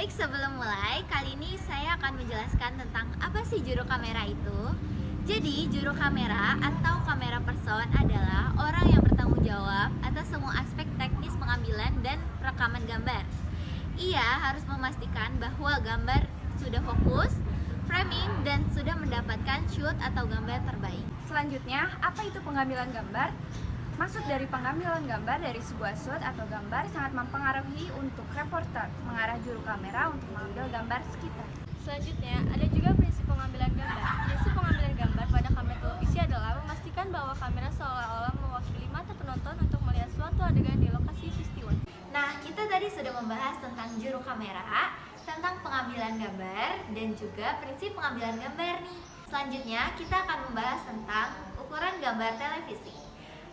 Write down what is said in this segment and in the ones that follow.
Baik, sebelum mulai, kali ini saya akan menjelaskan tentang apa sih juru kamera itu. Jadi, juru kamera atau kamera person adalah orang yang bertanggung jawab atas semua aspek teknis pengambilan dan rekaman gambar. Ia harus memastikan bahwa gambar sudah fokus, framing, dan sudah mendapatkan shoot atau gambar terbaik. Selanjutnya, apa itu pengambilan gambar? Maksud dari pengambilan gambar dari sebuah shoot atau gambar sangat mempengaruhi untuk reporter mengarah juru kamera untuk mengambil gambar sekitar. Selanjutnya, ada juga prinsip pengambilan gambar. Prinsip pengambilan gambar pada kamera televisi adalah memastikan bahwa kamera seolah-olah mewakili mata penonton untuk melihat suatu adegan di lokasi peristiwa. Nah, kita tadi sudah membahas tentang juru kamera, tentang pengambilan gambar, dan juga prinsip pengambilan gambar nih. Selanjutnya, kita akan membahas tentang ukuran gambar televisi.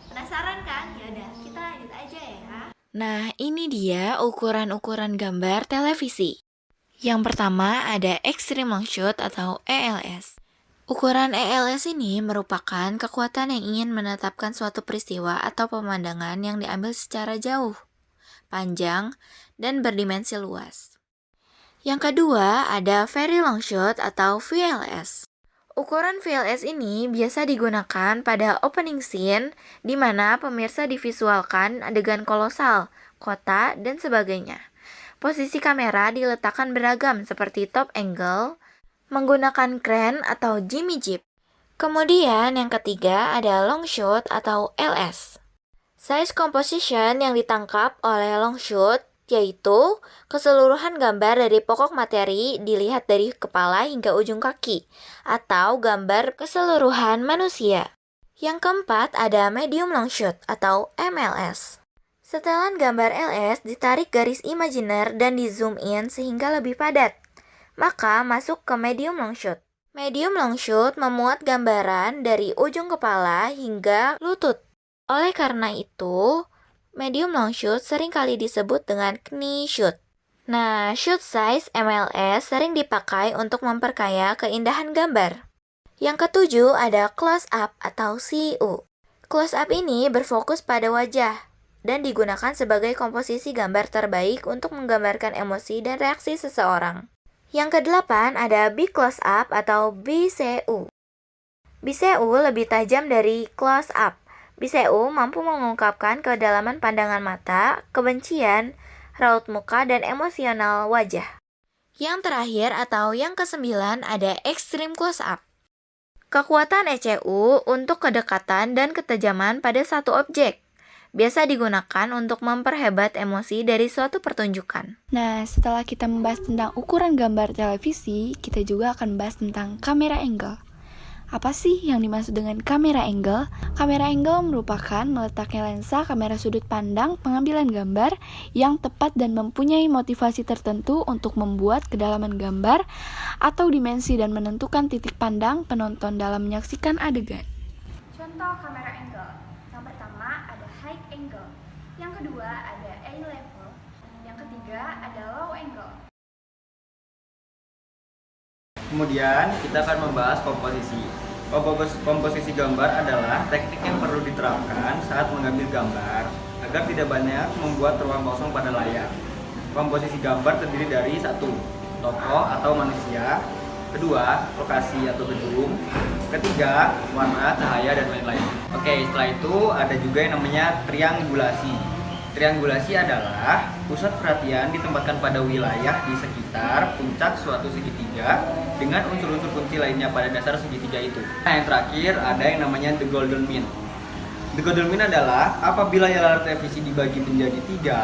Penasaran kan? Yaudah, kita lanjut aja ya. Nah, ini dia ukuran-ukuran gambar televisi. Yang pertama ada Extreme Long Shot atau ELS. Ukuran ELS ini merupakan kekuatan yang ingin menetapkan suatu peristiwa atau pemandangan yang diambil secara jauh, panjang, dan berdimensi luas. Yang kedua ada Very Long Shot atau VLS. Ukuran VLS ini biasa digunakan pada opening scene di mana pemirsa divisualkan adegan kolosal, kota, dan sebagainya. Posisi kamera diletakkan beragam seperti top angle, menggunakan crane atau Jimmy Jeep. Kemudian yang ketiga ada long shot atau LS. Size composition yang ditangkap oleh long shot yaitu keseluruhan gambar dari pokok materi dilihat dari kepala hingga ujung kaki, atau gambar keseluruhan manusia. Yang keempat ada medium long shot atau MLS. Setelan gambar LS ditarik garis imajiner dan di zoom in sehingga lebih padat, maka masuk ke medium long shot. Medium long shot memuat gambaran dari ujung kepala hingga lutut. Oleh karena itu, medium long shoot sering kali disebut dengan knee shoot. Nah, shoot size MLS sering dipakai untuk memperkaya keindahan gambar. Yang ketujuh ada close up atau CU. Close up ini berfokus pada wajah dan digunakan sebagai komposisi gambar terbaik untuk menggambarkan emosi dan reaksi seseorang. Yang kedelapan ada big close up atau BCU. BCU lebih tajam dari close up. BCU mampu mengungkapkan kedalaman pandangan mata, kebencian, raut muka, dan emosional wajah. Yang terakhir atau yang kesembilan ada extreme close up. Kekuatan ECU untuk kedekatan dan ketajaman pada satu objek. Biasa digunakan untuk memperhebat emosi dari suatu pertunjukan. Nah, setelah kita membahas tentang ukuran gambar televisi, kita juga akan membahas tentang kamera angle. Apa sih yang dimaksud dengan kamera angle? Kamera angle merupakan meletaknya lensa kamera sudut pandang pengambilan gambar yang tepat dan mempunyai motivasi tertentu untuk membuat kedalaman gambar atau dimensi dan menentukan titik pandang penonton dalam menyaksikan adegan. Contoh kamera angle. Yang pertama ada high angle. Yang kedua ada eye level. Yang ketiga ada low angle. Kemudian kita akan membahas komposisi. Komposisi gambar adalah teknik yang perlu diterapkan saat mengambil gambar agar tidak banyak membuat ruang kosong pada layar. Komposisi gambar terdiri dari satu, tokoh atau manusia, kedua, lokasi atau gedung, ketiga, warna, cahaya, dan lain-lain. Oke, setelah itu ada juga yang namanya triangulasi. Triangulasi adalah pusat perhatian ditempatkan pada wilayah di sekitar puncak suatu segitiga dengan unsur-unsur kunci lainnya pada dasar segitiga itu. Nah, yang terakhir ada yang namanya the golden mean. The golden mean adalah apabila layar televisi dibagi menjadi tiga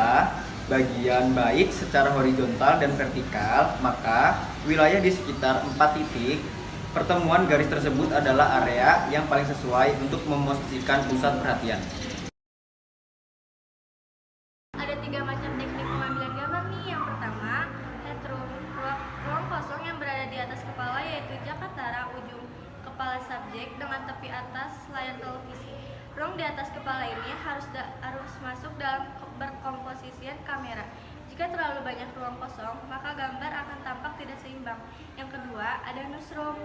bagian baik secara horizontal dan vertikal, maka wilayah di sekitar 4 titik pertemuan garis tersebut adalah area yang paling sesuai untuk memosisikan pusat perhatian. Ada 3 macam teknik pengambilan gambar nih. Yang pertama, headroom, ruang kosong yang berada di atas kepala, yaitu jakatara ujung kepala subjek dengan tepi atas layar televisi. Ruang di atas kepala ini harus masuk dalam berkomposisian kamera. Jika terlalu banyak ruang kosong, maka gambar akan tampak tidak seimbang. Yang kedua, ada newsroom.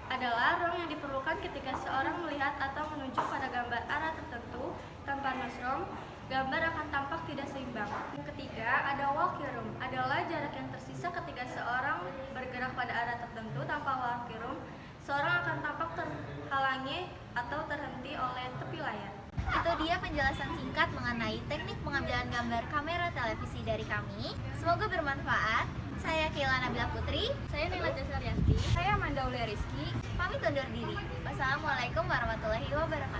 Adalah ruang yang diperlukan ketika seorang melihat atau menunjuk pada gambar arah tertentu. Tanpa newsroom, gambar akan tampak tidak seimbang. Yang ketiga, ada walkie room. Adalah jarak yang tersisa ketika seorang bergerak pada arah tertentu tanpa walkie room, seorang akan tampak terhalangi atau terhenti oleh tepi layar. Itu dia penjelasan singkat mengenai teknik pengambilan gambar kamera televisi dari kami. Semoga bermanfaat. Saya Keila Nabila Putri. Saya Nila Jasariasti. Saya Amanda Aulia Rizky. Pamit undur diri. Wassalamualaikum warahmatullahi wabarakatuh.